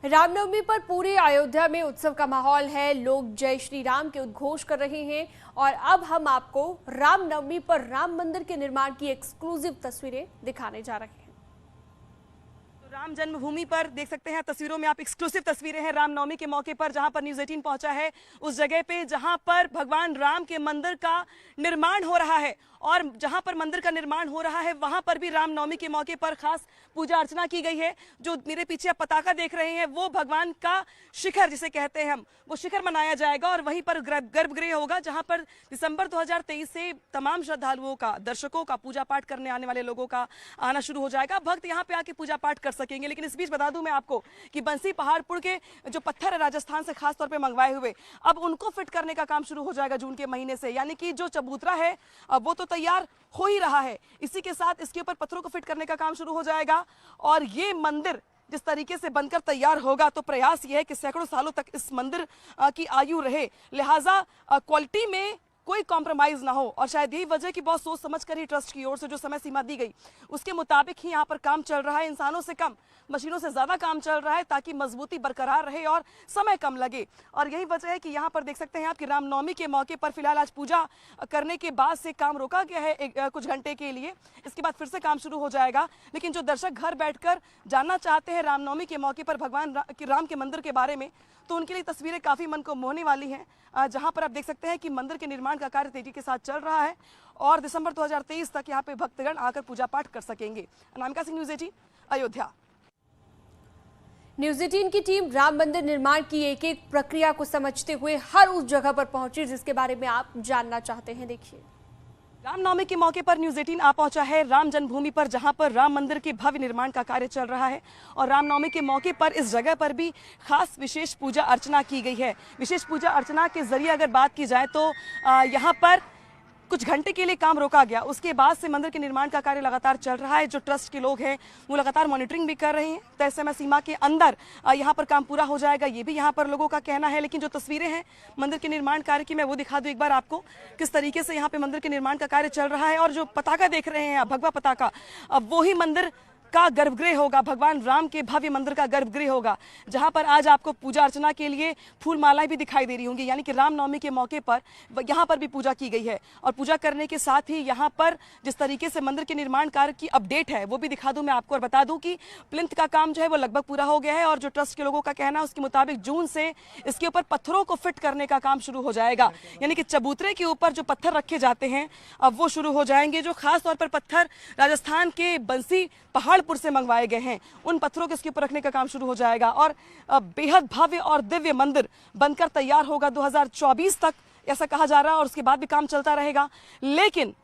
रामनवमी पर पूरे अयोध्या में उत्सव का माहौल है। लोग जय श्री राम के उद्घोष कर रहे हैं और अब हम आपको रामनवमी पर राम मंदिर के निर्माण की एक्सक्लूसिव तस्वीरें दिखाने जा रहे हैं। राम जन्मभूमि पर देख सकते हैं तस्वीरों में आप एक्सक्लूसिव तस्वीरें हैं रामनवमी के मौके पर, जहां पर न्यूज़ 18 पहुंचा है उस जगह पे जहां पर भगवान राम के मंदिर का निर्माण हो रहा है। और जहां पर मंदिर का निर्माण हो रहा है वहां पर भी रामनवमी के मौके पर खास पूजा अर्चना की गई है। जो मेरे पीछे आप पताका देख रहे हैं वो भगवान का शिखर जिसे कहते हैं हम, वो शिखर मनाया जाएगा और वहीं पर गर्भगृह होगा, जहां पर दिसंबर 2023 से तमाम श्रद्धालुओं का, दर्शकों का, पूजा पाठ करने आने वाले लोगों का आना शुरू हो जाएगा। भक्त यहाँ पे आके पूजा पाठ कर सकेंगे। लेकिन इस बीच बता दूं मैं आपको कि बंसी पहाड़पुर के जो पत्थर है राजस्थान से खास तौर पे मंगवाए हुए, अब उनको फिट करने का काम शुरू हो जाएगा जून के महीने से। यानी कि जो चबूतरा है अब वो तो तैयार हो ही रहा है, इसी के साथ इसके ऊपर पत्थरों को फिट करने का काम शुरू हो जाएगा। और ये मंदिर जिस तरीके से बनकर तैयार होगा तो प्रयास ये है कि सैकड़ों सालों तक इस मंदिर की आयु रहे, लिहाजा क्वालिटी में कोई कॉम्प्रोमाइज ना हो। और शायद यही वजह कि बहुत सोच समझ कर ही ट्रस्ट की ओर से जो समय सीमा दी गई उसके मुताबिक ही यहाँ पर काम चल रहा है। इंसानों से कम, मशीनों से ज्यादा काम चल रहा है ताकि मजबूती बरकरार रहे और समय कम लगे। और यही वजह है कि यहाँ पर देख सकते हैं आप कि रामनवमी के मौके पर फिलहाल आज पूजा करने के बाद से काम रोका गया है कुछ घंटे के लिए। इसके बाद फिर से काम शुरू हो जाएगा। लेकिन जो दर्शक घर बैठकर जानना चाहते हैं रामनवमी के मौके पर भगवान राम के मंदिर के बारे में, तो उनके लिए तस्वीरें काफी मन को मोहने वाली हैं। जहां पर आप देख सकते हैं कि मंदिर के निर्माण का कार्य तेजी के साथ चल रहा है और दिसंबर 2023 तक यहां पे भक्तगण आकर पूजा पाठ कर सकेंगे। अनामिका सिंह, न्यूज़ 18 अयोध्या। न्यूज़ 18 की टीम राम मंदिर निर्माण की एक एक प्रक्रिया को समझते हुए हर उस जगह पर पहुंची जिसके बारे में आप जानना चाहते हैं। देखिए, रामनवमी के मौके पर न्यूज़ 18 आ पहुंचा है राम जन्मभूमि पर, जहां पर राम मंदिर के भव्य निर्माण का कार्य चल रहा है। और रामनवमी के मौके पर इस जगह पर भी खास विशेष पूजा अर्चना की गई है। विशेष पूजा अर्चना के जरिए अगर बात की जाए तो यहाँ पर कुछ घंटे के लिए काम रोका गया। उसके बाद से मंदिर के निर्माण का कार्य लगातार चल रहा है। जो ट्रस्ट के लोग हैं वो लगातार मॉनिटरिंग भी कर रहे हैं। तय समय सीमा के अंदर यहाँ पर काम पूरा हो जाएगा, ये भी यहाँ पर लोगों का कहना है। लेकिन जो तस्वीरें हैं मंदिर के निर्माण कार्य की, मैं वो दिखा दूं एक बार आपको, किस तरीके से यहाँ पे मंदिर के निर्माण का कार्य चल रहा है। और जो पताका देख रहे हैं आप, भगवा पताका, वो ही मंदिर का गर्भगृह होगा, भगवान राम के भव्य मंदिर का गर्भगृह होगा, जहां पर आज आपको पूजा अर्चना के लिए फूल मालाएं भी दिखाई दे रही होंगी। यानी कि रामनवमी के मौके पर यहां पर भी पूजा की गई है। और पूजा करने के साथ ही यहां पर जिस तरीके से मंदिर के निर्माण कार्य की अपडेट है वो भी दिखा दूं मैं आपको। और बता दूं कि प्लिंथ का काम जो है वो लगभग पूरा हो गया है और जो ट्रस्ट के लोगों का कहना है उसके मुताबिक जून से इसके ऊपर पत्थरों को फिट करने का काम शुरू हो जाएगा। यानी कि चबूतरे के ऊपर जो पत्थर रखे जाते हैं अब वो शुरू हो जाएंगे। जो खास तौर पर पत्थर राजस्थान के बंसी पहाड़पुर से मंगवाए गए हैं उन पत्थरों के इसके ऊपर रखने का काम शुरू हो जाएगा। और बेहद भव्य और दिव्य मंदिर बनकर तैयार होगा 2024 तक, ऐसा कहा जा रहा है। और उसके बाद भी काम चलता रहेगा। लेकिन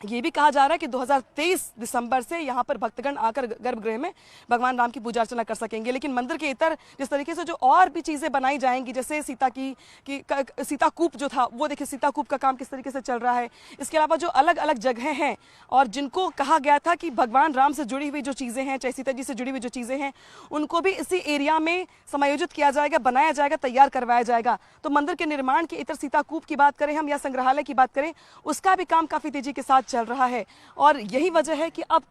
ये भी कहा जा रहा है कि 2023 दिसंबर से यहाँ पर भक्तगण आकर गर्भगृह में भगवान राम की पूजा अर्चना कर सकेंगे। लेकिन मंदिर के इतर जिस तरीके से जो और भी चीजें बनाई जाएंगी, जैसे सीता कूप जो था वो देखिए, सीता कूप का काम किस तरीके से चल रहा है। इसके अलावा जो अलग अलग जगह हैं और जिनको कहा गया था कि भगवान राम से जुड़ी हुई जो चीजें हैं, चाहे सीता जी से जुड़ी हुई जो चीजें हैं, उनको भी इसी एरिया में समायोजित किया जाएगा, बनाया जाएगा, तैयार करवाया जाएगा। तो मंदिर के निर्माण के इतर सीता कूप की बात करें हम या संग्रहालय की बात करें, उसका भी काम काफी तेजी के साथ चल रहा है। और यही वजह है कि अब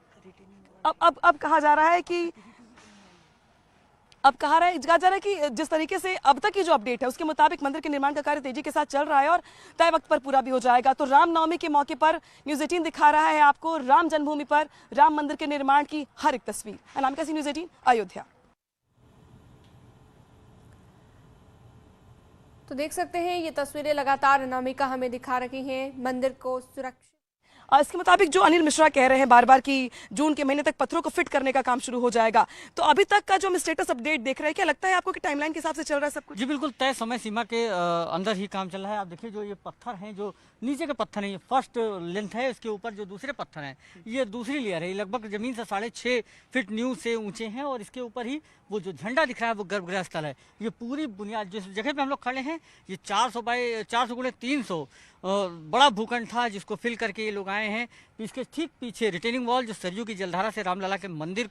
कहा जा रहा है कि कहा जा रहा है कि जिस तरीके से अब तक की जो अपडेट है उसके मुताबिक मंदिर के निर्माण का कार्य तेजी के साथ चल रहा है और तय वक्त पर पूरा भी हो जाएगा। तो रामनवमी के मौके पर न्यूज़ 18 दिखा रहा है आपको राम जन्मभूमि पर राम मंदिर के निर्माण की हर एक तस्वीर। अनामिका सिंह, न्यूज़ 18 अयोध्या। तो देख सकते हैं ये तस्वीरें लगातार अनामिका हमें दिखा रही हैं मंदिर को सुरक्षित। इसके मुताबिक जो अनिल मिश्रा कह रहे हैं बार बार कि जून के महीने तक पत्थरों को फिट करने का काम शुरू हो जाएगा, तो अभी तक का जो हम स्टेटस अपडेट देख रहे हैं, क्या लगता है आपको कि टाइमलाइन के हिसाब से चल रहा है सब कुछ? जी बिल्कुल, तय समय सीमा के अंदर ही काम चल रहा है। आप देखिए जो ये पत्थर हैं, जो नीचे के पत्थर हैं, ये फर्स्ट लेंथ है, इसके ऊपर जो दूसरे पत्थर हैं ये दूसरी लेयर है। लगभग जमीन से 6.5 फीट न्यू से ऊंचे हैं और इसके ऊपर ही वो जो झंडा दिख रहा है वो गर्भगृह स्थल है। ये पूरी बुनियाद जिस जगह पे हम लोग खड़े हैं, ये 400 बाय 400 गुणे 300 बड़ा भूखंड था जिसको फिल करके ये लोग आए हैं। इसके ठीक पीछे रिटेनिंग वॉल जो सरयू की जलधारा से रामलला के मंदिर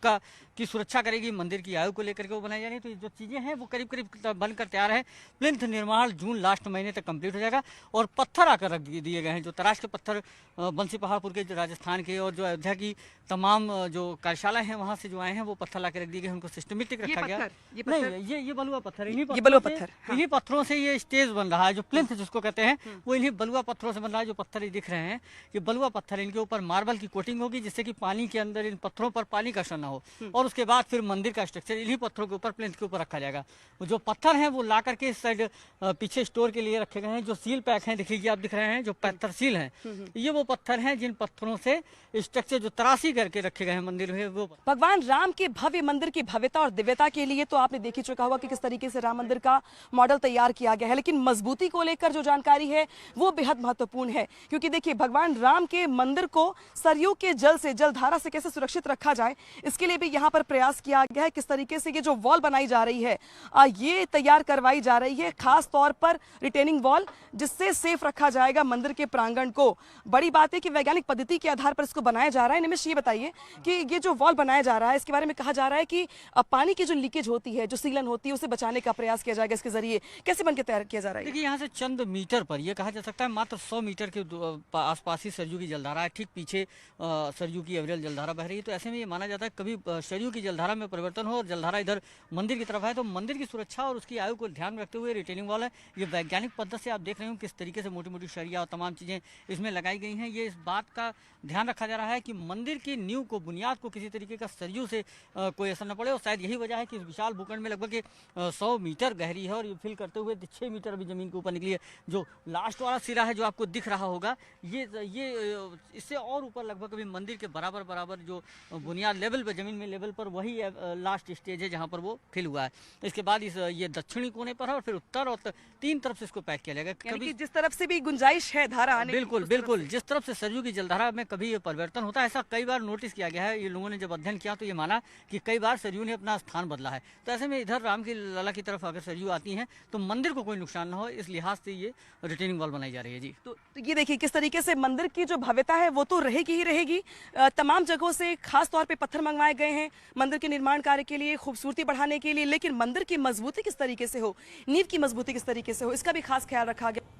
की सुरक्षा करेगी, मंदिर की आयु को लेकर के वो बनाई जा रही है। तो ये जो चीज़ें हैं वो करीब करीब बनकर तैयार है। प्लिंथ निर्माण जून लास्ट महीने तक कंप्लीट हो जाएगा और पत्थर आकर रख दिए गए हैं, जो तराश के पत्थर बंसी पहाड़पुर के, जो राजस्थान के और जो अयोध्या की तमाम जो कार्यशाला हैं वहाँ से जो आए हैं वो पत्थर ला के रख दिए गए, उनको सिस्टमेटिक रखा गया। नहीं, ये बलुआ पत्थर, इन्हीं पत्थरों से ये स्टेज बन रहा है, जो प्लिंथ जिसको कहते हैं वो इन्हीं बलुआ पत्थरों से बन रहा है। जो पत्थर ये दिख रहे हैं ये बलुआ पत्थर, इनके ऊपर मार्बल की कोटिंग होगी जिससे कि पानी के अंदर इन पत्थरों पर पानी का असर न हो, और उसके बाद फिर मंदिर का स्ट्रक्चर इन्हीं पत्थरों के ऊपर, प्लिंथ के ऊपर रखा जाएगा। जो पत्थर हैं वो ला करके इस साइड पीछे स्टोर के लिए रखे गए हैं। जो सील पैक हैं दिख लीजिए, आप दिख रहे हैं जो पत्थर सील हैं, ये वो पत्थर हैं जिन पत्थरों से स्ट्रक्चर जो तराशी करके रखे गए हैं मंदिर में। वो भगवान राम के भव्य मंदिर की भव्यता और दिव्यता के लिए तो आपने देख ही चुका होगा कि किस तरीके से राम मंदिर का मॉडल तैयार किया गया है, लेकिन मजबूती को लेकर जो जानकारी है वो बेहद महत्वपूर्ण है। क्योंकि देखिए, भगवान राम के मंदिर को सरयू के जल से, जलधारा से कैसे सुरक्षित रखा जाए, इसके लिए भी यहाँ पर प्रयास किया गया है। किस तरीके से ये जो वॉल बनाई जा रही है ये तैयार करवाई जा रही है, खास तौर पर रिटेनिंग वॉल, जिससे सेफ रखा जाएगा मंदिर के प्रांगण को। बड़ी बात है कि वैज्ञानिक पद्धति के आधार पर इसको बनाया जा रहा है। निमिष, ये बताइए कि ये जो वॉल बनाया जा रहा है इसके बारे में कहा जा रहा है कि पानी की जो लीकेज होती है, जो सीलन होती है, उसे बचाने का प्रयास किया जाएगा इसके जरिए। कैसे बनकर तैयार किया जा रहा है? देखिए, यहाँ से चंद मीटर पर, यह कहा जा सकता है मात्र 100 मीटर के आसपास ही सरयू की जलधारा है। ठीक पीछे सरयू की एवरेल जलधारा बह रही है। तो ऐसे में ये माना जाता है कभी सरयू की जलधारा में परिवर्तन हो और जलधारा इधर मंदिर की तरफ है तो मंदिर की सुरक्षा और उसकी आयु को ध्यान में रखते हुए रिटेनिंग वॉल है। ये वैज्ञानिक पद्धति से आप देख रहे हो किस तरीके से मोटी मोटी सरिया और तमाम चीज़ें इसमें लगाई गई हैं। ये इस बात का ध्यान रखा जा रहा है कि मंदिर की नींव को, बुनियाद को किसी तरीके का सरयू से कोई असर न पड़े। और शायद यही वजह है कि इस विशाल भूखंड में लगभग 100 मीटर गहरी है और ये फिल करते हुए 6 मीटर अभी जमीन के ऊपर निकली है। जो लास्ट वाला सिरा है जो आपको दिख रहा होगा, ये इससे और ऊपर लगभग अभी मंदिर के बराबर जो बुनियाद लेवल पर, जमीन में लेवल पर, वही लास्ट स्टेज है जहाँ पर वो फिल हुआ है। इसके बाद ये दक्षिणी कोने पर है और फिर उत्तर और 3 तरफ से इसको पैक किया जाएगा। कभी जिस तरफ से भी गुंजाइश है धारा आने, बिल्कुल जिस तरफ से सरयू की जलधारा में कभी ये परिवर्तन होता है, ऐसा कई बार नोटिस किया गया है। ये लोगों ने जब अध्ययन किया तो ये माना कि कई बार सरयू ने अपना स्थान बदला है। तो ऐसे में इधर राम की लला की तरफ अगर सरयू आती है तो मंदिर को कोई नुकसान न हो, इस लिहाज से ये रिटेनिंग वॉल बनाई जा रही है। जी, तो ये देखिए किस तरीके से मंदिर की जो भव्यता है वो तो रहेगी ही रहेगी। तमाम जगहों से खास तौर पे पत्थर मंगवाए गए हैं मंदिर के निर्माण कार्य के लिए, खूबसूरती बढ़ाने के लिए, लेकिन मंदिर की मजबूती किस तरीके से हो, नींव की मजबूती किस तरीके से हो, इसका भी खास ख्याल रखा गया।